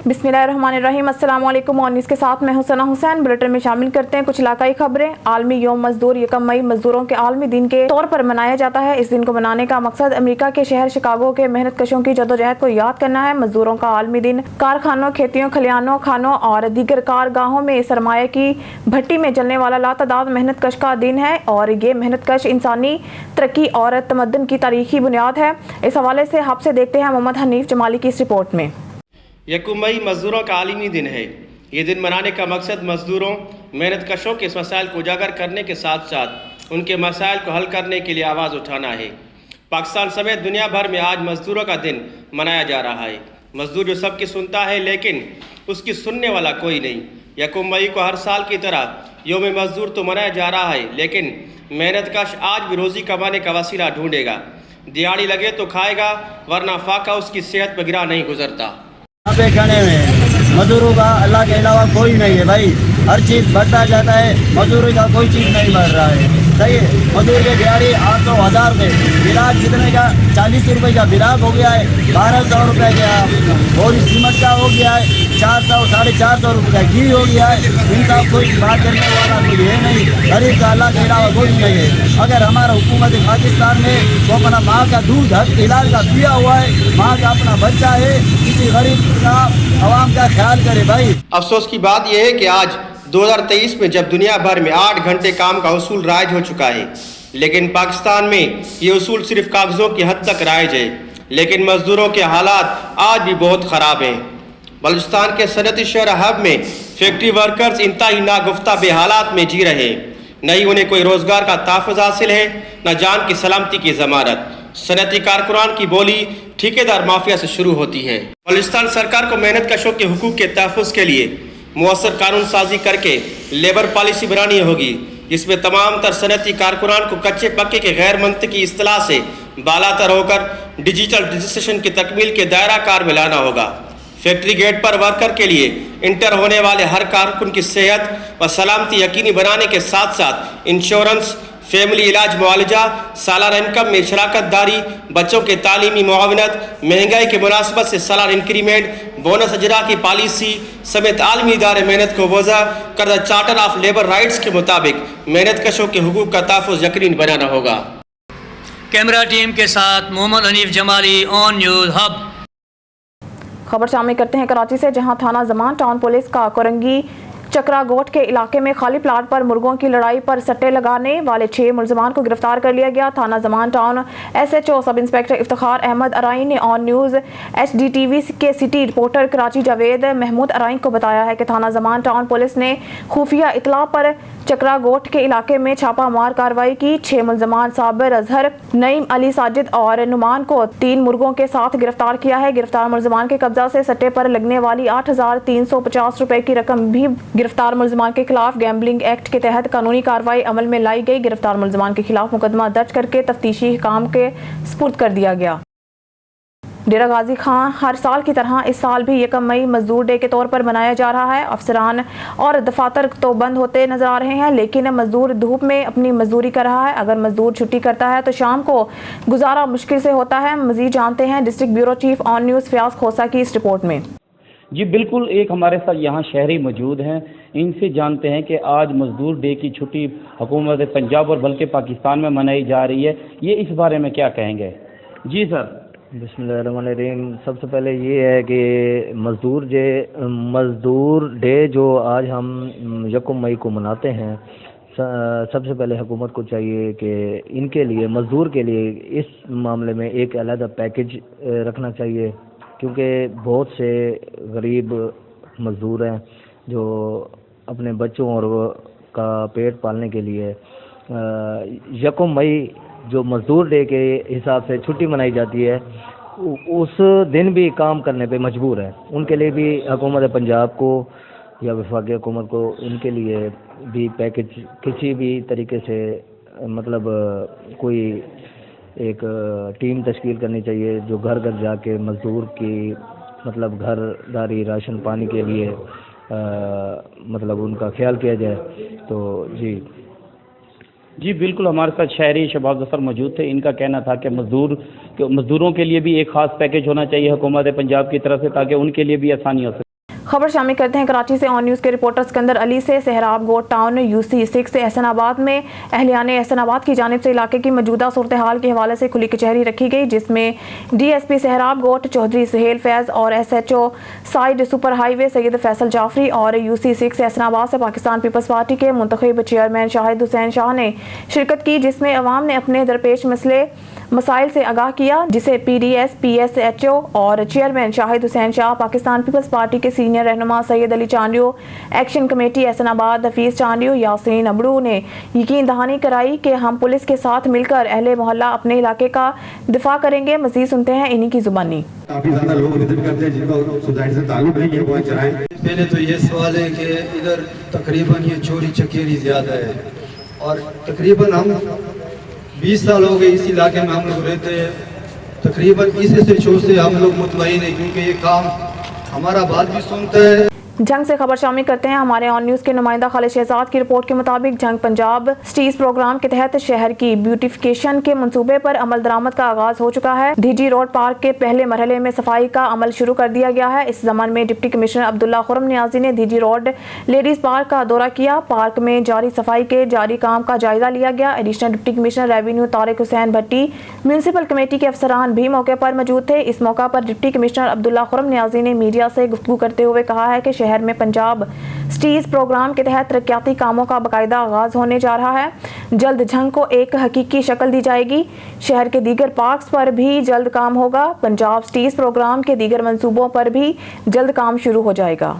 बिस्मिल्लाहिर्रहमानिर्रहीम। अस्सलाम वालेकुम। 19 के साथ मैं हुसैना हुसैन। बुलेटिन में शामिल करते हैं कुछ इलाकाई खबरें। आलमी यौम मजदूर 1 मई मजदूरों के आलमी दिन के तौर पर मनाया जाता है। इस दिन को मनाने का मकसद अमेरिका के शहर शिकागो के मेहनत कशों की जदोजहद को याद करना है। मजदूरों का आलमी दिन कारखानों, खेतियों, खलिहानों, खानों और दीगर कारगाहों में सरमाया की भट्टी में जलने वाला लातादाद मेहनत कश का दिन है और ये मेहनत कश इंसानी तरक्की और तमद्दुन की तारीखी बुनियाद है। इस हवाले से आपसे देखते हैं मोहम्मद हनीफ जमाली की इस रिपोर्ट में। 1 मई मजदूरों का आलमी दिन है। ये दिन मनाने का मकसद मजदूरों, मेहनत कशों के इस मसाइल को उजागर करने के साथ साथ उनके मसाइल को हल करने के लिए आवाज़ उठाना है। पाकिस्तान समेत दुनिया भर में आज मजदूरों का दिन मनाया जा रहा है। मजदूर जो सबकी सुनता है लेकिन उसकी सुनने वाला कोई नहीं। 1 मई को हर साल की तरह यौम मजदूर तो मनाया जा रहा है लेकिन मेहनत कश आज भी रोज़ी कमाने का वसीला ढूंढेगा। दिहाड़ी लगे तो खाएगा वरना फाका उसकी सेहत पर गिरा नहीं गुजरता। पे खाने में मजदूरों का अल्लाह के अलावा कोई नहीं है भाई। हर चीज़ बढ़ता जाता है, मजदूरी का कोई चीज़ नहीं बढ़ रहा है। सही है, मजदूर के दिहाड़ी 800 1000 रुपये, बिलाक जितने का 40 रुपये का बिलाक हो गया है, 1200 रुपये का और सीमत का हो गया है, 400 450 रुपये का घी हो गया है। इनका कोई बात करने वाला कोई है नहीं। गरीब का अल्लाह के अलावा कोई नहीं है। अगर हमारा हुकूमत पाकिस्तान में वो अपना माँ का दूध हक इलाज का पिया हुआ है, माँ का अपना बच्चा है, किसी गरीब का आवाम का ख्याल करे भाई। अफसोस की बात यह है कि आज 2023 में जब दुनिया भर में 8 घंटे काम का उसूल राइज हो चुका है लेकिन पाकिस्तान में ये उसूल सिर्फ कागजों की हद तक राइज है। लेकिन मजदूरों के हालात आज भी बहुत ख़राब हैं। बलूचिस्तान के सनती शहर हब में फैक्ट्री वर्कर्स इंतहाई नागुफ्ता बेहालात में जी रहे हैं। न ही उन्हें कोई रोज़गार का तहफ़्फ़ुज़ हासिल है न जान की सलामती की ज़मानत। सनती कारकुनान की बोली ठेकेदार माफिया से शुरू होती है। बलूचिस्तान सरकार को मेहनत कशों के हुकूक के तहफ़्फ़ुज़ के लिए मुअस्सर कानून साजी करके लेबर पॉलिसी बनानी होगी जिसमें तमाम तर सनती कारकुनान को कच्चे पक्के के गैर मंतकी इस्तिलाह से बालातर होकर डिजिटल रजिस्ट्रेशन की तकमील के दायरा कार में लाना होगा। फैक्ट्री गेट पर वर्कर के लिए इंटर होने वाले हर कारकुन की सेहत व सलामती यकीनी बनाने के साथ साथ इंश्योरेंस, फैमिली इलाज मुआवजा, सालाना इनकम में शराकत दारी, बच्चों के तालीमी मुआवनत, महंगाई के मुनासबत से सालाना इंक्रीमेंट, बोनस अजरा की पॉलिसी समेत आलमी इदारे मेहनत को वज़ा करदा चार्टर ऑफ लेबर राइट्स के मुताबिक मेहनत कशों के हुकूक का तहफ़्फ़ुज़ यकीनी बनाना होगा। कैमरा टीम के साथ Mohammad Hanif Jamali, on news hub. खबर शामिल करते हैं कराची से, जहां थाना ज़मान टाउन पुलिस का कोरंगी चक्रागोट के इलाके में खाली प्लाट पर मुर्गों की लड़ाई पर सट्टे लगाने वाले 6 मुलजमान को गिरफ्तार कर लिया गया। थाना Zaman town SHO sub inspector Iftikhar Ahmed Arain ने ऑन न्यूज़ HDTV के सिटी रिपोर्टर कराची जावेद महमूद अराई को बताया है कि थाना ज़मान टाउन पुलिस ने खुफिया इतला पर चक्रागोट के इलाके में छापा मार कार्रवाई की। 6 मुलजमान साबिर अजहर, नईम अली साजिद और नुमान को 3 मुर्गों के साथ गिरफ्तार किया है। गिरफ्तार मुलजमान के कब्जा से सट्टे पर लगने वाली 8350 रुपए की रकम भी गिरफ्तार मुलजमान के खिलाफ गैम्बलिंग एक्ट के तहत कानूनी कार्रवाई अमल में लाई गई। गिरफ्तार मुलजमान के खिलाफ मुकदमा दर्ज करके तफ्तीशी काम के सुपुर्द कर दिया गया। डेरा गाजी खां हर साल की तरह इस साल भी 1 मई मजदूर डे के तौर पर मनाया जा रहा है। अफसरान और दफातर तो बंद होते नजर आ रहे हैं लेकिन मजदूर धूप में अपनी मजदूरी कर रहा है। अगर मजदूर छुट्टी करता है तो शाम को गुजारा मुश्किल से होता है। मजीद जानते हैं district bureau chief on news Fayyaz Khosa की इस रिपोर्ट में। जी बिल्कुल, एक हमारे साथ यहाँ शहरी मौजूद हैं, इनसे जानते हैं कि आज मजदूर डे की छुट्टी हुकूमत पंजाब और बल्कि पाकिस्तान में मनाई जा रही है, ये इस बारे में क्या कहेंगे? जी सर। बिस्मिल्लाहिर्रहमानिर्रहीम। सबसे पहले ये है कि मजदूर डे जो आज हम 1 मई को मनाते हैं, सबसे पहले हुकूमत को चाहिए कि इनके लिए, मजदूर के लिए इस मामले में एक अलग पैकेज रखना चाहिए क्योंकि बहुत से गरीब मजदूर हैं जो अपने बच्चों और का पेट पालने के लिए 1 मई जो मजदूर डे के हिसाब से छुट्टी मनाई जाती है उस दिन भी काम करने पे मजबूर है। उनके लिए भी हुकूमत पंजाब को या वफाकी हुकूमत को उनके लिए भी पैकेज किसी भी तरीके से मतलब कोई एक टीम तश्कील करनी चाहिए जो घर घर जाके मजदूर की मतलब घरदारी, राशन पानी के लिए मतलब उनका ख्याल किया जाए। तो जी बिल्कुल, हमारे साथ शहरी शहबाज अफसर मौजूद थे। इनका कहना था कि मजदूरों के लिए भी एक ख़ास पैकेज होना चाहिए हुकूमत पंजाब की तरफ से ताकि उनके लिए भी आसानी हो सके। खबर शामिल करते हैं कराची से। ऑन न्यूज़ के रिपोर्टर सिकंदर अली से। सहराब गोट टाउन UC6 से एहसनाबाद में अहलियान एहसनाबाद की जानिब से इलाके की मौजूदा सूरत हाल के हवाले से खुली कचहरी रखी गई, जिसमें DSP सहराब गोट चौधरी सुहेल फैज़ और SHO site super highway Syed Faisal Jafri और UC6 एहसनाबाद से पाकिस्तान पीपल्स पार्टी के मुंतखब चेयरमैन शाहिद हुसैन शाह ने शिरकत की, जिसमें अवाम ने अपने दरपेश मसाइल से आगाह किया, जिसे PDS PSHO और चेयरमैन शाहिद हुसैन शाह, पाकिस्तान पीपल्स पार्टी के सीनियर रहनुमा सैयद अली चांडियो, एक्शन कमेटी एहसनाबाद हफीज चांडियो, यासीन अबड़ू ने यकीन दहानी कराई कि हम पुलिस के साथ मिलकर अहले मोहल्ला अपने इलाके का दिफा करेंगे। मजीद सुनते हैं इन्हीं की जुबानी। काफी ज्यादा लोग विजिट करते हैं जिनको सोसाइटी से ताल्लुक नहीं है, वो चलाएं। पहले तो ये सवाल है कि इधर तकरीबन ये चोरी चकेरी ज़्यादा है और तकरीबन हम 20 साल हो गए इस इलाके में हम लोग रहते हैं। तकरीबन इस शो से हम लोग मुतमईन हैं क्योंकि ये काम हमारा बात भी सुनता है। जंग से खबर शामिल करते हैं। हमारे ऑन न्यूज़ के नुमाइंदा खालिद शहजाद की रिपोर्ट के मुताबिक जंग पंजाब स्टीज प्रोग्राम के तहत शहर की ब्यूटिफिकेशन के मंसूबे पर अमल दरामद का आगाज हो चुका है। DG रोड पार्क के पहले मरहले में सफाई का अमल शुरू कर दिया गया है। इस ज़मान में डिप्टी कमिश्नर अब्दुल्ला खुरम नियाजी ने DG रोड लेडीज पार्क का दौरा किया। पार्क में जारी सफाई के जारी काम का जायजा लिया गया। Additional deputy commissioner revenue Tariq Hussain Bhatti, municipal committee के अफसरान भी मौके पर मौजूद थे। इस मौका पर डिप्टी कमिश्नर अब्दुल्ला खुरम नियाजी ने मीडिया से गुफ्तगू करते हुए कहा है कि शहर में पंजाब स्टीज प्रोग्राम के तहत तरक्याती कामों का बाकायदा आगाज होने जा रहा है। जल्द जंग को एक हकीकी शक्ल दी जाएगी। शहर के दीगर पार्क्स पर भी जल्द काम होगा। पंजाब स्टीज प्रोग्राम के दीगर मंसूबों पर भी जल्द काम शुरू हो जाएगा।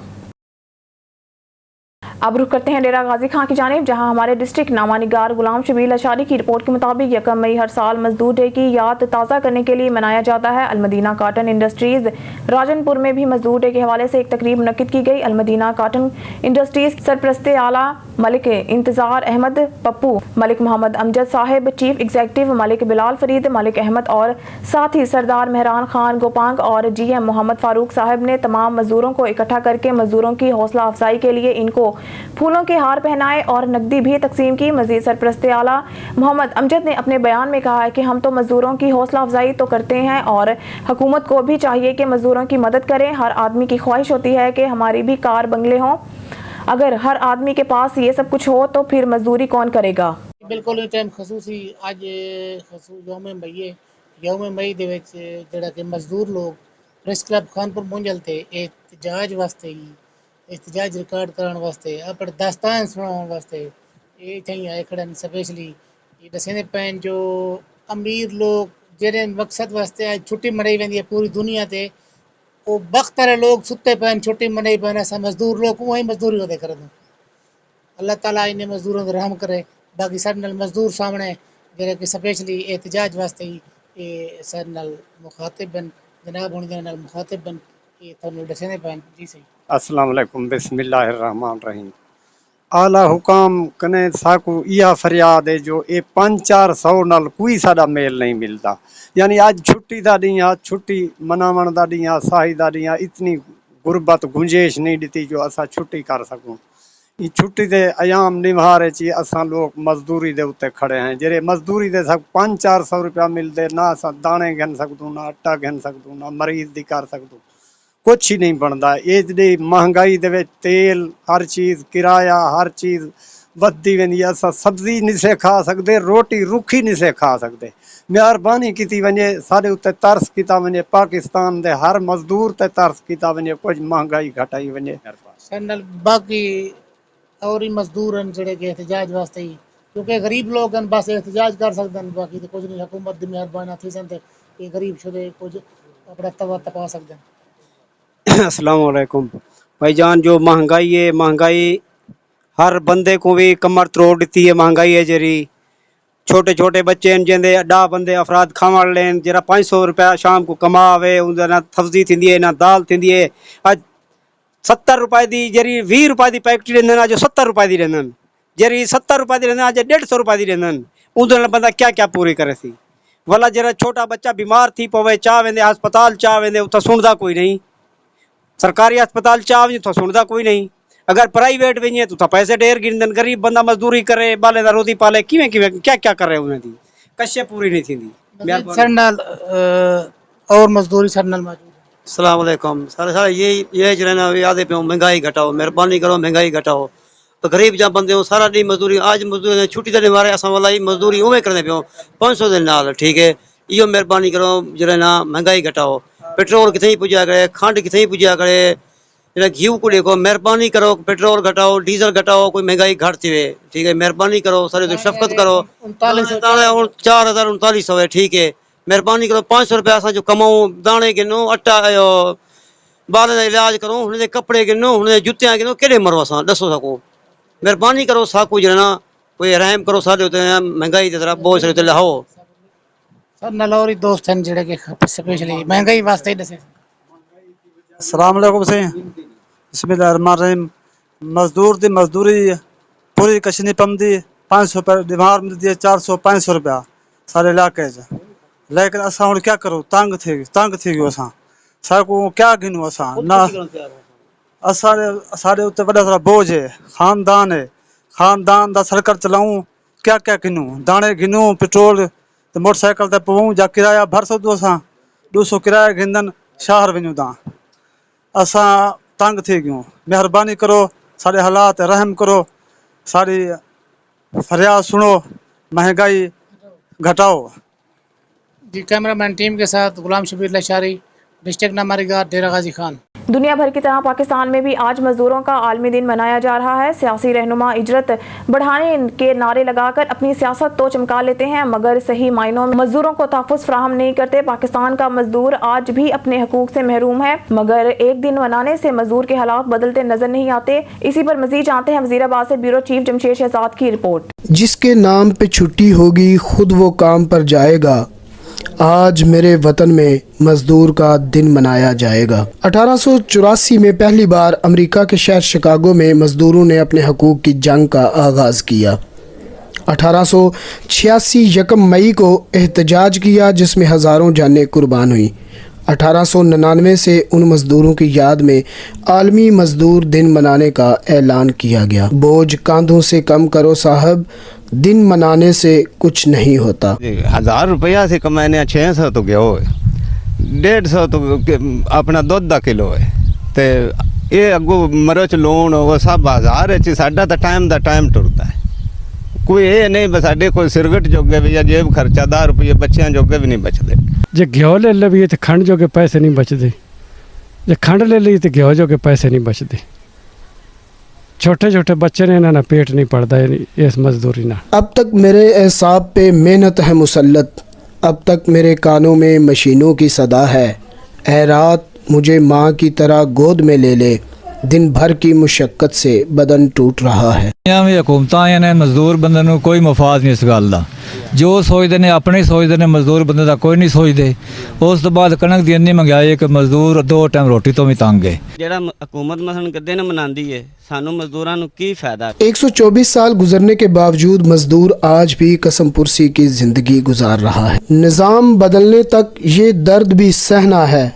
अब रुख करते हैं डेरा गाजी खां की जानिब, जहां हमारे डिस्ट्रिक्ट नामा निगार गुलाम शबील अशारी की रिपोर्ट के मुताबिक 1 मई हर साल मजदूर डे की याद ताज़ा करने के लिए मनाया जाता है। अलमदीना काटन इंडस्ट्रीज राजनपुर में भी मजदूर डे के हवाले से एक तकरीब मुनक्किद की गई। अलमदीना काटन इंडस्ट्रीज सरपरस्ते आला मलिक इंतजार अहमद पप्पू, मलिक मोहम्मद अमजद साहिब, चीफ एग्जीक्यूटिव मलिक बिलाल फरीद, मलिक अहमद और साथ ही सरदार मेहरान खान गोपांग और GM मोहम्मद फारूक साहब ने तमाम मजदूरों को इकट्ठा करके मजदूरों की हौसला अफजाई के लिए इनको फूलों के हार पहनाए और नकदी भी तकसीम की। मजीद सरपरस्ते आला मोहम्मद अमजद ने अपने बयान में कहा है कि हम तो मजदूरों की हौसला अफजाई तो करते हैं और हुकूमत को भी चाहिए कि मजदूरों की मदद करें। हर आदमी की ख्वाहिश होती है कि हमारी भी कार बंगले हों। अगर हर आदमी के पास ये सब कुछ हो तो फिर मजदूरी कौन करेगा। बिल्कुल इस टाइम खसूसी अज यौम मई दे विच जिहड़ा कि मजदूर लोग प्रेस क्लब खानपुर मुंजल थे एहतजाज वास्ते ही एहतजाज रिकॉर्ड कराने वास्ते अपने दास्तान सुनाने वास्ते ये इत्थे आए खड़े स्पेशली ये दसने पैन जो अमीर लोग जेरे मकसद वास्ते आज छुट्टी मनाई वेंदी है पूरी दुनिया ते वो बख्तर लोग सुते पैन छुट्टी मनाई पैन ऐसा मजदूर लोग वही मजदूरी होते कर दो। अल्लाह ताला इन्हें मजदूरों को रहम करे। बाकी सारे नाल मजदूर सामने जेरे कि स्पेशली एहतजाज वास्ते ही ये सारे नाल मुखातिब बन जनाब होने दे नाल मुखातिब बन ये थानू दसने पैन जी सही। अस्सलाम वालेकुम बिस्मिल्लाहिर रहमान रहीम। आला हुकाम कने साकू इया फरियाद है जो ये 500-400 नाल कोई साडा मेल नहीं मिलता। यानी आज छुट्टी दा दी आज छुट्टी मनावण दा दी साही दा दी इतनी गुरबत गुंजेश नहीं दी जो असा छुट्टी कर सकूं। ये छुट्टी दे अयाम निभारे ची असा लोग मजदूरी दे उत्ते खड़े हैं। जेरे मजदूरी दे 500-400 रुपया मिलते ना असा दाने घन सकदू ना आटा घन सकदू ना मरीज दी कर सकदू कुछ ही नहीं बनता। ये जी महंगाई दे तेल हर चीज़ किराया हर चीज़ बदती वेंदी। असां सब्जी नहीं से खा सकते रोटी रुखी नहीं से खा सकते। मेहरबानी की वने साढ़े उत्ते तरस किया वने पाकिस्तान दे हर मजदूर ते तरस किया वने कुछ महंगाई घटाई वने। बाकी और ही मजदूर हैं जेड़े के एहतजाज वास्ते ही क्योंकि गरीब लोग हैं बस एहतजाज कर सकते हैं। बाकी तो कुछ नहीं हुकूमत दी मेहरबानी थी सन ते ये गरीब शुदे कुछ अपना तवा तपा सकते हैं। अस्सलाम वालेकुम भाईजान। जो महंगाई है महंगाई हर बंदे को भी कमर तोड़ दी है। महंगाई है जरी छोटे छोटे बच्चे हैं जिंदे 10 बंदे अफराद खावण लेन जरा 500 रुपया शाम को कमावे उनका ना सब्जी थी है ना दाल थी है। अज 70 रुपए की जरी 20 रुपए की पैकेट रेंदन अज 70 रुपए की रेंदन जरी 70 रुपए की रेंदन अज 150 रुपए की रेंदन। उनके बंदा क्या क्या पूरी करे सी। वाला जरा छोटा बच्चा बीमार थी पवे चाह वेंदे हस्पताल चाह वेंदे उतना सुनता कोई नहीं। सरकारी अस्पताल चाह तो सुनता कोई नहीं। अगर प्राइवेट भी है तो पैसे ढेर गिनदन। गरीब बंदा मजदूरी करे बाले दा रोटी पाले किवें किवें क्या क्या करे उन्हें दी कश्य पूरी नहीं थी। सर नाल और मजदूरी सर नाल मौजूद अस्सलाम वालेकुम। सारे ये जो है ना यादें पे महंगाई घटाओ, मेहरबानी करो महंगाई घटाओ। तो गरीब जहाँ बंदे हो सारा दिन मजदूरी, आज मजदूरी छुट्टी देने मारे असां वाला ही मजदूरी उमें करने पे 500 दिन नाल, ठीक है। इो मेहरबानी करो जो है ना महंगाई घटाओ। पेट्रोल कितने ही पुजा करे, खंड कितने ही पुजा करे, जरा घी को देखो, मेहरबानी करो पेट्रोल घटाओ, डीजल घटाओ, कोई महंगाई घट थी, ठीक है। मेहरबानी करो सारे तो शफकत करो। 4,39 है, ठीक है। मेहरबानी करो 500 रुपया असां जो कमाऊं, दाने गिनो, आटा बाल का इलाज करो, हुन कपड़े गिनो, हुन जुत्तियां गिनो, केड़े मरो असां दसो सको। मेहरबानी करो साकू जो है ना कोई रहम करो सारे उते महंगाई की तरफ बोझ उते लाओ। सर नलौरी दोस्त हैं जेड़े के स्पेशली महंगाई वास्ते ही दसे। अस्सलाम वालेकुम से बिस्मिल्लाहिर्रहमानिर्रहीम। मजदूर दी मजदूरी पूरी कछ नहीं पमदी, 500 रुपया दिमाग मिलती है, 400-500 रुपया सारे इलाके च। लेकिन असां हुण क्या करूं, तंग थी गयो असां साकू क्या गिनूं असां ना। सारे उत्ते बड़ा सारा बोझ है, खानदान दा सरकर चलाऊं, क्या क्या गिनूं, दाने गिनूं, पेट्रोल ते मोटरसाइकिल ते पवूं, जा किराया भर सकदो असां 200 किराया गिनदन शहर वञूं ता। असां तंग थी गयूं, मेहरबानी करो सारे हालात रहम करो, सारी फरियाद सुनो, महंगाई घटाओ। जी कैमरामैन टीम के साथ गुलाम शबीर लशारी, डिस्ट्रिक्ट नामारीगार, डेरा गाजी खान। दुनिया भर की तरह पाकिस्तान में भी आज मजदूरों का आलमी दिन मनाया जा रहा है। सियासी रहनुमा इजरत बढ़ाने के नारे लगाकर अपनी सियासत तो चमका लेते हैं, मगर सही मायनों में मजदूरों को तहफ़्फ़ुज़ फराहम नहीं करते। पाकिस्तान का मजदूर आज भी अपने हकूक से महरूम है, मगर एक दिन मनाने से मजदूर के हालात बदलते नजर नहीं आते। इसी पर मजीद जानते हैं वज़ीराबाद से ब्यूरो चीफ जमशेद शहजाद की रिपोर्ट। जिसके नाम पे छुट्टी होगी खुद वो काम पर जाएगा। आज मेरे वतन में मजदूर का दिन मनाया जाएगा। 1884 में पहली बार अमेरिका के शहर शिकागो में मजदूरों ने अपने हकूक़ की जंग का आगाज़ किया। 1886 यकम मई को एहतजाज किया जिसमें हज़ारों जानें कुर्बान हुई। 1899 से उन मजदूरों की याद में आलमी मजदूर दिन मनाने का ऐलान किया गया। बोझ कांधों से कम करो साहब, दिन मनाने से कुछ नहीं होता। 1000 रुपया से कमाने 600 तो गया हो, 150 तो अपना दुध का किलो है, तो ये अगो मरच लोन वो सब 1000 साडा तो टाइम टुरता है। कोई ये नहीं बस साडे कोई सिरगट जोगे भी या जेब खर्चा 10 रुपये बच्चों जोगे भी नहीं बचते। जे घ्यो ले लीए तो खंड जोगे पैसे नहीं बचते, जे खंड ले ली तो घ्यो जोगे पैसे नहीं बचते। छोटे छोटे बच्चे ने ना पेट नहीं पड़ता इस मजदूरी ना। अब तक मेरे एहसाब पे मेहनत है मुसल्लत, अब तक मेरे कानों में मशीनों की सदा है। ऐ रात मुझे माँ की तरह गोद में ले ले, दिन भर की मुशक्क़त से बदन टूट रहा है। हुकूमतां ने मजदूर बंदे नूं कोई मफाद नहीं इस गल दा, जो सोचते ने अपने सोचते ने, मजदूर बंदे दा कोई नहीं सोचते। उस तो बाद कणक दी इन्नी महंगाई है कि मजदूर 2 टाइम रोटी तो भी तंग है। जेड़ा हुकूमत मसलन दिन मनांदी है, सानू मजदूरां नूं की फायदा। 124 साल गुजरने के बावजूद मजदूर आज भी कसम पुरसी की जिंदगी गुजार रहा है। निज़ाम बदलने तक ये दर्द भी सहना है,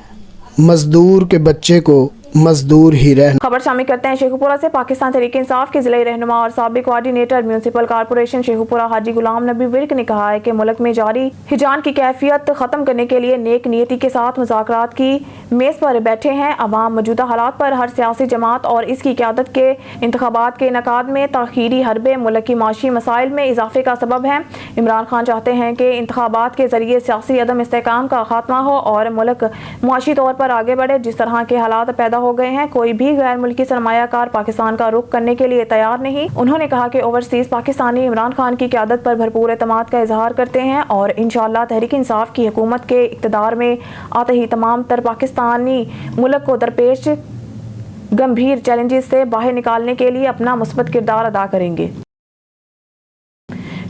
मजदूर के बच्चे को मजदूर ही रहना। खबर शामिल करते हैं शेखुपुरा से। पाकिस्तान तहरीक इंसाफ के जिला रहनुमा और साबिक कोऑर्डिनेटर म्यूनसिपल कॉर्पोरेशन शेखुपुरा हाजी गुलाम नबी विर्क ने कहा है कि मुल्क में जारी हिजान की कैफियत खत्म करने के लिए नेक नियति के साथ मुज़ाकरात की मेज पर बैठे हैं। अवाम मौजूदा हालात पर हर सियासी जमात और इसकी क़यादत के इंतखाबात के इनकाद में ताख़ीरी हरबे मुल्क की माशी मसाइल में इजाफे का सबब है। इमरान खान चाहते हैं कि इंतखाबात के जरिए सियासी अदम इस्तेहकाम का खात्मा हो और मुल्क मुआशी तौर पर आगे बढ़े। जिस तरह के हालात पैदा हो गए हैं, कोई भी गैर मुल्की सरमायाकार पाकिस्तान का रुख करने के लिए तैयार नहीं। उन्होंने कहा कि ओवरसीज पाकिस्तानी इमरान खान की क़यादत पर भरपूर एतमाद का इजहार करते हैं और इंशाअल्लाह तहरीक इंसाफ की हुकूमत के इक़्तिदार में आते ही तमाम तर पाकिस्तानी मुल्क को दरपेश गंभीर चैलेंजेस से बाहर निकालने के लिए अपना मुस्बत किरदार अदा करेंगे।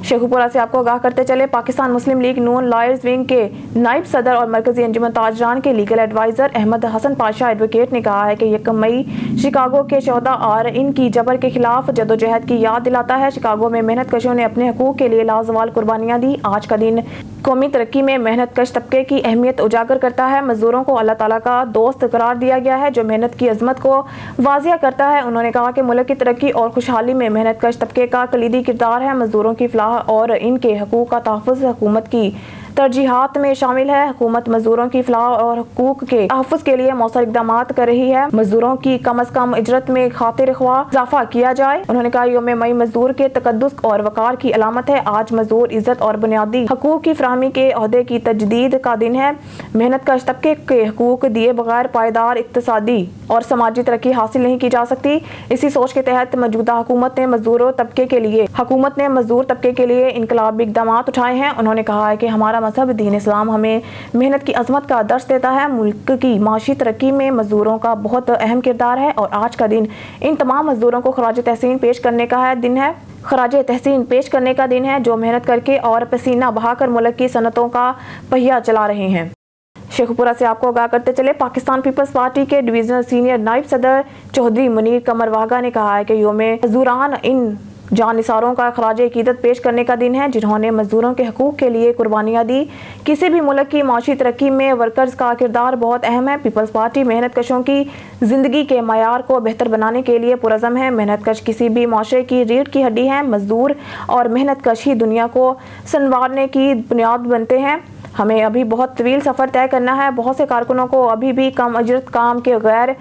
शेखुपुरा से आपको आगाह करते चले, पाकिस्तान मुस्लिम लीग नून लॉयर्स विंग के नायब सदर और मरकजी अंजुमन ताजरान के legal adviser Ahmed Hasan Pasha advocate ने कहा है कि 1 मई शिकागो के शोहदा और इनकी जबर के खिलाफ जदोजहद की याद दिलाता है। शिकागो में मेहनत कशों ने अपने हकूक़ के लिए लाजवाल कुर्बानियाँ दी। आज का दिन कौमी तरक्की में मेहनत कश तबके की अहमियत उजागर करता है। मजदूरों को अल्लाह ताला का दोस्त करार दिया गया है जो मेहनत की अजमत को वाजिया करता है। उन्होंने कहा कि मुल्क की तरक्की और खुशहाली में मेहनत कश तबके का कलीदी किरदार है। मजदूरों की फलाह और इनके हकूक़ का तहफ़्फ़ुज़ हुकूमत की तरजीहात में शामिल है। हुकूमत मजदूरों की फलाह और हकूक के तहफ़्फ़ुज़ के लिए मौसर इक़दाम कर रही है। मजदूरों की कम अज़ कम इजरत में खातिर ख्वाह इजाफा किया जाए। उन्होंने कहा यौम मई मजदूर के तकद्दुस और वक़ार की अलामत है। आज मजदूर इज्जत और बुनियादी हकूक की फराहमी के ओहदे की तजदीद का दिन है। मेहनत कश तबके के हकूक दिए बगैर पायदार इक़्तिसादी और समाजी तरक्की हासिल नहीं की जा सकती। इसी सोच के तहत मौजूदा हुकूमत ने मजदूर तबके के लिए इनकलाबी इक़दाम उठाए हैं। उन्होंने कहा है कि हमारा मजहब दीन इस्लाम हमें मेहनत की अजमत का दर्स देता है। मुल्क की माशी तरक्की में मजदूरों का बहुत अहम किरदार है और आज का दिन इन तमाम मजदूरों को खराज तहसीन पेश करने का दिन है जो मेहनत करके और पसीना बहाकर मुल्क की सनतों का पहिया चला रहे हैं। शेखुपुरा से आपको आगाह करते चले, पाकिस्तान पीपल्स पार्टी के डिवीजनल सीनियर नायब सदर चौधरी मुनीर कमर वागा ने कहा है कि यौम मजदूरान इन जानिसारों का खराज अकीदत पेश करने का दिन है जिन्होंने मजदूरों के हकूक के लिए कुर्बानियाँ दी। किसी भी मुल्क की माशी तरक्की में वर्कर्स का किरदार बहुत अहम है। पीपल्स पार्टी मेहनत कशों की ज़िंदगी के मयार को बेहतर बनाने के लिए पुरज़म है। मेहनत कश किसी भी माशरे की रीढ़ की हड्डी है। मजदूर और मेहनत कश ही दुनिया को संवारने की बुनियाद बनते हैं। हमें अभी बहुत तवील सफ़र तय करना है। बहुत से कारकुनों को अभी भी कम अजरत काम के गैर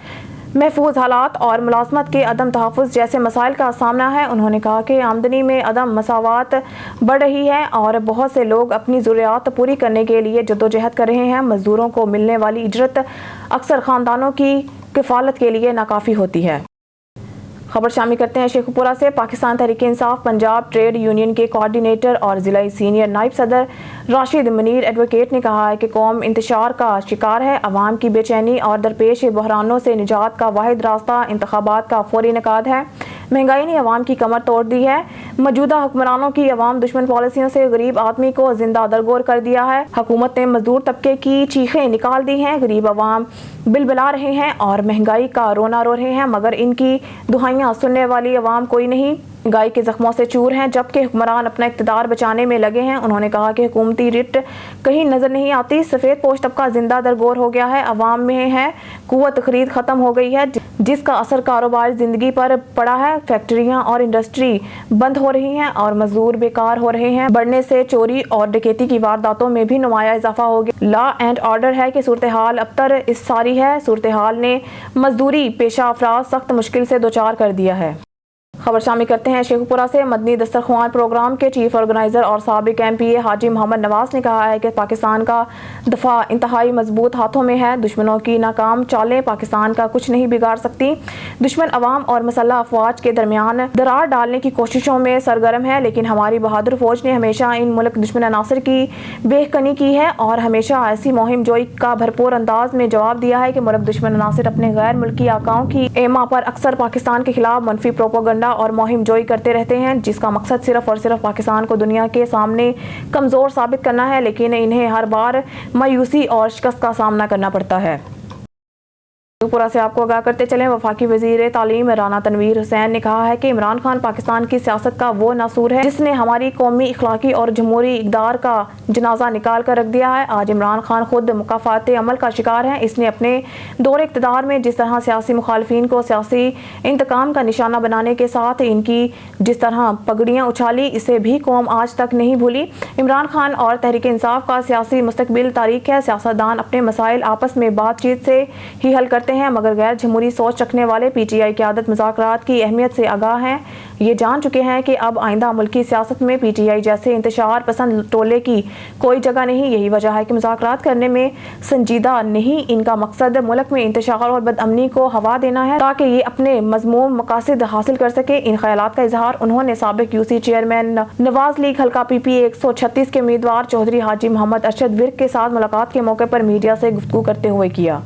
महफूज हालात और मुलाजमत के अदम तहफ़्फ़ुज़ जैसे मसाइल का सामना है। उन्होंने कहा कि आमदनी में अदम मसावात बढ़ रही है और बहुत से लोग अपनी ज़रूरियात पूरी करने के लिए जद्दोजहद कर रहे हैं। मज़दूरों को मिलने वाली इजरत अक्सर ख़ानदानों की किफ़ालत के लिए नाकाफ़ी होती है। खबर शामिल करते हैं शेखुपुरा से। पाकिस्तान तहरीक इंसाफ पंजाब ट्रेड यूनियन के कोऑर्डिनेटर और ज़िलाई सीनियर नायब सदर राशिद मुनीर एडवोकेट ने कहा है कि कौम इंतशार का शिकार है। अवाम की बेचैनी और दरपेश बहरानों से निजात का वाहिद रास्ता इंतखाबात का फौरी इनेकाद है। महंगाई ने अवाम की कमर तोड़ दी है। मौजूदा हुक्मरानों की अवाम दुश्मन पॉलिसियों से गरीब आदमी को जिंदा दरगोर कर दिया है। हुकूमत ने मजदूर तबके की चीखें निकाल दी हैं। गरीब अवाम बिलबिला रहे हैं और महंगाई का रोना रो रहे हैं, मगर इनकी दुहाइयाँ सुनने वाली अवाम कोई नहीं। गाय के जख्मों से चूर हैं जबकि हुक्मरान अपना इक़्तिदार बचाने में लगे हैं। उन्होंने कहा कि हुकूमती रिट कहीं नजर नहीं आती। सफ़ेद पोश तबका जिंदा दरगोर हो गया है। अवाम में है कुव्वत खरीद खत्म हो गई है जिसका असर कारोबार जिंदगी पर पड़ा है। फैक्ट्रियां और इंडस्ट्री बंद हो रही हैं और मजदूर बेकार हो रहे हैं। बढ़ने से चोरी और डकैती की वारदातों में भी नुमाया इजाफा हो गया। लॉ एंड ऑर्डर है कि सूरत हाल अबतर इस सारी है। सूरत हाल ने मजदूरी पेशा अफराद सख्त मुश्किल से दो चार कर दिया है। खबर शामिल करते हैं शेखुपुरा से। मदनी दस्तरख्वान प्रोग्राम के चीफ ऑर्गेनाइजर और साबिक MPA हाजी मोहम्मद नवाज ने कहा है कि पाकिस्तान का दफा इंतहाई मजबूत हाथों में है। दुश्मनों की नाकाम चालें पाकिस्तान का कुछ नहीं बिगाड़ सकती। दुश्मन अवाम और मसल्ह अफवाज के दरमियान दरार डालने की कोशिशों में सरगर्म है, लेकिन हमारी बहादुर फौज ने हमेशा इन मुल्क दुश्मन अनासर की बेहकनी की है और हमेशा ऐसी मुहिम जोई का भरपूर अंदाज में जवाब दिया है कि मुल्क दुश्मन अनासर अपने गैर मुल्की आकाओं की एमा पर अक्सर पाकिस्तान के खिलाफ मनफी प्रोपोगंडा और मुहिम जोई करते रहते हैं, जिसका मकसद सिर्फ और सिर्फ पाकिस्तान को दुनिया के सामने कमज़ोर साबित करना है, लेकिन इन्हें हर बार मायूसी और शिकस्त का सामना करना पड़ता है। शेखुपुरा से आपको आगाह करते चलें, वफाकी वजीर तालीम राना तनवीर हुसैन ने कहा है कि इमरान खान पाकिस्तान की सियासत का वो नासूर है जिसने हमारी कौमी इखलाकी और जमहूरी इक़दार का जनाजा निकाल कर रख दिया है। आज इमरान खान खुद मुकाफात अमल का शिकार है। इसने अपने दौरे इक़्तिदार में जिस तरह सियासी मुखालफिन को सियासी इंतकाम का निशाना बनाने के साथ इनकी जिस तरह पगड़ियाँ उछाली, इसे भी कौम आज तक नहीं भूली। इमरान खान और तहरीक इंसाफ का सियासी मुस्तकबिल तारीख है। सियासतदान अपने मसाइल आपस में बातचीत से ही हल करते हैं, मगर गैर जमहूरी सोच रखने वाले PTI की आदत मुज़ाकरात की अहमियत से आगाह हैं। ये जान चुके हैं कि अब आइंदा मुल्की सियासत में PTI जैसे इंतशार पसंद टोले की कोई जगह नहीं। यही वजह है कि मुज़ाकरात करने में संजीदा नहीं। इनका मकसद मुल्क में इंतशार और बदअमनी को हवा देना है ताकि ये अपने मज़मूम मकासद हासिल कर सके। इन ख्यालात का इजहार उन्होंने साबिक UC चेयरमैन नवाज लीग हल्का PP 136 के उम्मीदवार चौधरी हाजी मोहम्मद अरशद विर्क के साथ मुलाकात के मौके पर मीडिया से गुफ्तगू करते हुए किया।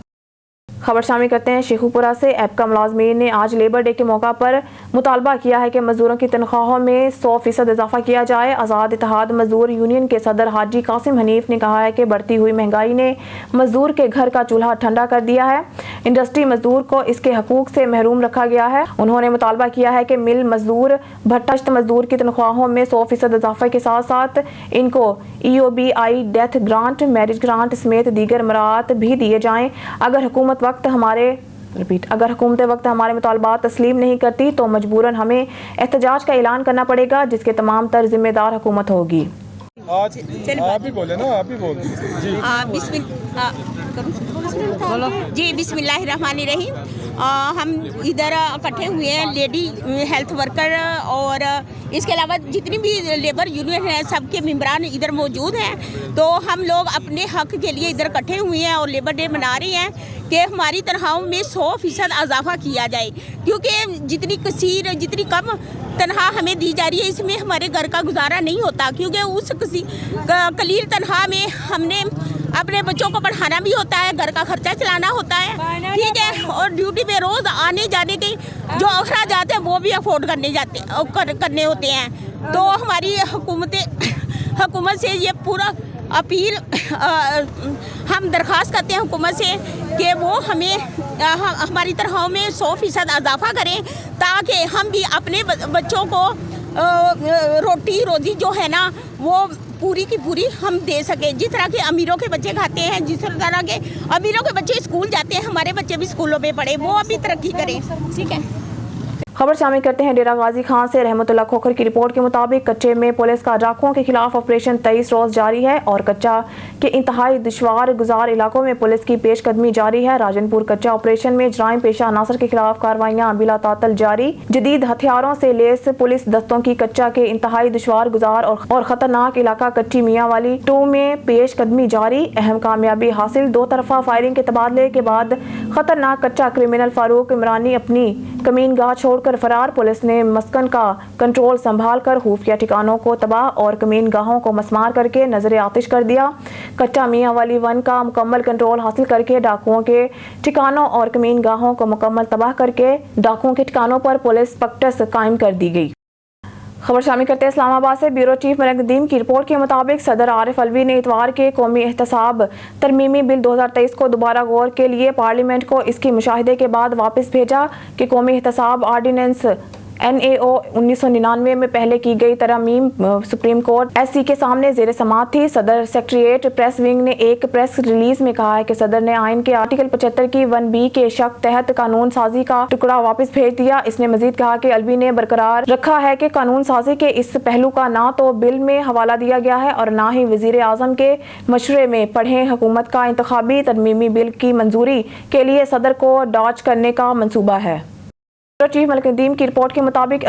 खबर शामिल करते हैं शेखुपुरा से। एपका मुलाजमीन ने आज लेबर डे के मौका पर मुतालबा किया है कि मजदूरों की तनख्वाहों में 100% इजाफा किया जाए। आज़ाद इत्तेहाद मजदूर यूनियन के सदर हाजी कासिम हनीफ ने कहा है कि बढ़ती हुई महंगाई ने मजदूर के घर का चूल्हा ठंडा कर दिया है। इंडस्ट्री मजदूर को इसके हकूक से महरूम रखा गया है। उन्होंने मुतालबा किया है कि मिल मजदूर भट्टश्त मजदूर की तनख्वाहों में 100% इजाफे के साथ साथ इनको EOBI death grant, marriage grant समेत दीगर मराहत भी दिए जाएँ। अगर हुकूमत हुकूमत वक्त हमारे मुतालबात तस्लीम नहीं करती तो मजबूरन हमें एहतजाज का ऐलान करना पड़ेगा, जिसके तमाम तर जिम्मेदार हुकूमत होगी। आज आप ही बोले ना, आप ही बोल जी। जी बिस्मिल्लाहिर्रहमानिर्रहीम। हम इधर इकट्ठे हुए हैं, लेडी हेल्थ वर्कर और इसके अलावा जितनी भी लेबर यूनियन है सबके मेंबरान इधर मौजूद हैं। तो हम लोग अपने हक के लिए इधर इकट्ठे हुए हैं और लेबर डे मना रहे हैं कि हमारी तनख्वाहों में 100% इजाफा किया जाए, क्योंकि जितनी कम तनख्वाह हमें दी जा रही है इसमें हमारे घर का गुजारा नहीं होता, क्योंकि उस कलील तनख्वाह में हमने अपने बच्चों को पढ़ाना भी होता है, घर का खर्चा चलाना होता है, ठीक है, और ड्यूटी पे रोज़ आने जाने के जो अखराजात हैं वो भी अफोर्ड करने होते हैं। तो हमारी हुकूमत से ये पूरा अपील हम दरख्वास्त करते हैं हुकूमत से कि वो हमें हमारी तनख्वाहों में 100% इजाफा करें, ताकि हम भी अपने बच्चों को रोटी रोजी जो है ना वो पूरी की पूरी हम दे सकें। जिस तरह के अमीरों के बच्चे खाते हैं, जिस तरह के अमीरों के बच्चे स्कूल जाते हैं, हमारे बच्चे भी स्कूलों में पढ़े, वो अभी तरक्की करें, ठीक है। खबर शामिल करते हैं डेरा गाजी खान से। रहमतुल्लाह खोखर की रिपोर्ट के मुताबिक कच्चे में पुलिस का डाकुओं के खिलाफ ऑपरेशन 23 रोज जारी है और कच्चा के इंतहाई दुश्वार गुजार इलाकों में पुलिस की पेशकदमी जारी है। राजनपुर कच्चा ऑपरेशन में जराइम पेशा अनासर के खिलाफ कार्रवाइयां बिला तातल जारी। जदीद हथियारों से लेस पुलिस दस्तों की कच्चा के इंतहाई दुश्वार गुजार और खतरनाक इलाका कच्ची मियाँ वाली 2 में पेशकदमी जारी। अहम कामयाबी हासिल, 2 तरफा फायरिंग के तबादले के बाद खतरनाक कच्चा क्रिमिनल फारूक इमरानी अपनी कमीन गाह छोड़कर फरार। पुलिस ने मस्कन का कंट्रोल संभाल कर खुफिया ठिकानों को तबाह और कमीन गाहों को मसमार करके नजर आतिश कर दिया। कच्चा मियाँ वाली 1 का मुकम्मल कंट्रोल हासिल करके डाकुओं के ठिकानों और कमीन गाहों को मुकम्मल तबाह करके डाकुओं के ठिकानों पर पुलिस पकटस कायम कर दी गई। खबर शामिल करते हैं इस्लामाबाद से। ब्यूरो चीफ मलिक नदीम की रिपोर्ट के मुताबिक सदर आरिफ अलवी ने इतवार के कौमी एहतसाब तरमीमी बिल 2023 को दोबारा गौर के लिए पार्लियामेंट को इसकी मुशाहिदे के बाद वापस भेजा कि कौमी एहतसाब आर्डीनेंस NAO 1999 में पहले की गई तरमीम सुप्रीम कोर्ट SC के सामने जेर समाअत थी। सदर सेक्रेटरीट प्रेस विंग ने एक प्रेस रिलीज में कहा है कि सदर ने आइन के आर्टिकल 75 की 1B के शक तहत कानून साजी का टुकड़ा वापस भेज दिया। इसने मजीद कहा कि अलवी ने बरकरार रखा है कि कानून साजी के इस पहलू का ना तो बिल में हवाला दिया गया है और ना ही वजीर आजम के मशवरे में। पढ़ें, हुकूमत का इंतखाबी तरमीमी बिल की मंजूरी के लिए सदर को डॉच करने का मंसूबा है। ब्यूरो चीफ मलिक नदीम की रिपोर्ट के मुताबिक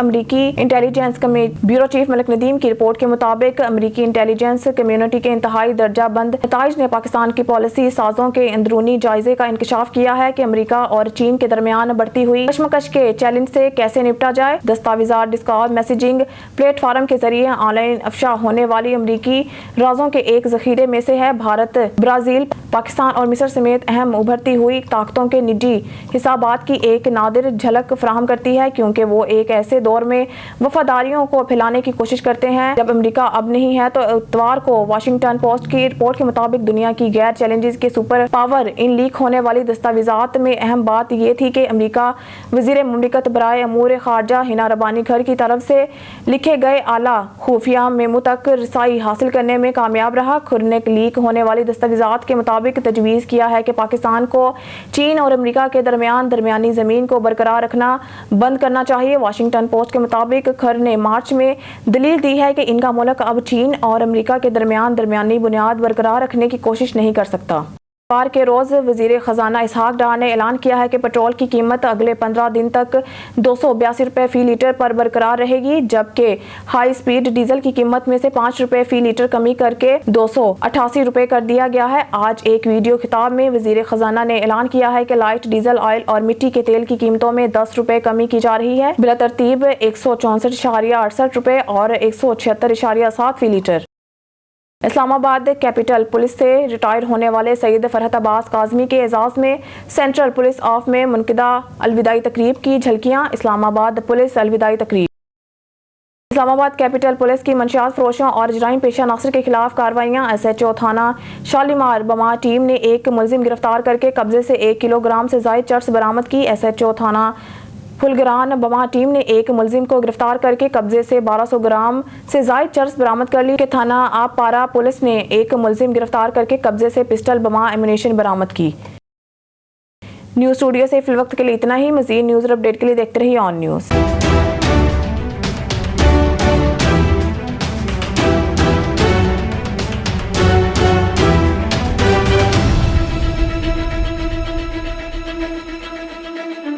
अमरीकी इंटेलिजेंस कम्युनिटी के इंतहाई दर्जा बंद नताइज ने पाकिस्तान की पॉलिसी साजों के अंदरूनी जायजे का इंकशाफ किया है कि अमरीका और चीन के दरमियान बढ़ती हुई कशमकश के चैलेंज से कैसे निपटा जाए। दस्तावेजात डिस्कॉर्ड मैसेजिंग प्लेटफार्म के जरिए ऑनलाइन अफशा होने वाली अमरीकी राजों के एक जखीरे में से है। भारत, ब्राजील, पाकिस्तान और मिस्र समेत अहम उभरती हुई ताकतों के निजी हिसाबात की एक नादिर झलक फराहम करती है, क्योंकि वो एक ऐसे दौर में वफादारियों को फैलाने की कोशिश करते हैं जब अमेरिका अब नहीं है। तो इतवार को वाशिंगटन पोस्ट की रिपोर्ट के मुताबिक दुनिया की गैर चैलेंजेस के सुपर पावर इन लीक होने वाली दस्तावेजात में अहम बात ये थी कि अमेरिका वजीर मुमलिकत बराए अमूर खारजा हिना रबानी घर की तरफ से लिखे गए आला खुफिया मेमो तक रसाई हासिल करने में कामयाब रहा। खुरने लीक होने वाली दस्तावेजात के मुताबिक तजवीज़ किया है कि पाकिस्तान को चीन और अमेरिका के दरमियानी ज़मीन को बरकरार रखना बंद करना चाहिए। वाशिंगटन पोस्ट के मुताबिक खर ने मार्च में दलील दी है कि इनका मुल्क अब चीन और अमेरिका के दरमियानी बुनियाद बरकरार रखने की कोशिश नहीं कर सकता। इतवार के रोज वजीर खजाना इसहाक डार ने ऐलान किया है कि पेट्रोल की कीमत अगले 15 दिन तक 282 रुपये फी लीटर पर बरकरार रहेगी, जबकि हाई स्पीड डीजल की कीमत में से 5 रुपये फी लीटर कमी करके 288 रुपये कर दिया गया है। आज एक वीडियो खिताब में वजीर खजाना ने ऐलान किया है कि लाइट डीजल ऑयल और मिट्टी के तेल की कीमतों में 10 रुपये कमी की जा रही है। बिला तरतीब 164.68 रुपये और 176.7 फी लीटर। इस्लामाबाद कैपिटल पुलिस से रिटायर होने वाले सैयद फरहत अब्बास काज़मी के एजाज़ में सेंट्रल पुलिस ऑफ में मुनक़िदा अलविदाई तकरीब की झलकियाँ। इस्लामाबाद पुलिस अलविदाई तकरीब। इस्लामाबाद कैपिटल पुलिस की मंशियात फरोशों और जराइम पेशा नासर के खिलाफ कार्रवाइयाँ। SHO थाना शालीमार बमा टीम ने एक मुलजिम गिरफ्तार करके कब्जे से 1 किलोग्राम से ज़ायद चर्स बरामद की। SHO थाना फुलगरान बमा टीम ने एक मुलजिम को गिरफ्तार करके कब्जे से 1200 ग्राम से ज़ायद चर्स बरामद कर ली। के थाना आप पारा पुलिस ने एक मुलजिम गिरफ्तार करके कब्जे से पिस्टल बमा एमुनेशन बरामद की। न्यूज़ स्टूडियो से फिलवक्त के लिए इतना ही। मज़ीद न्यूज़ और अपडेट के लिए देखते रहिए ऑन न्यूज़।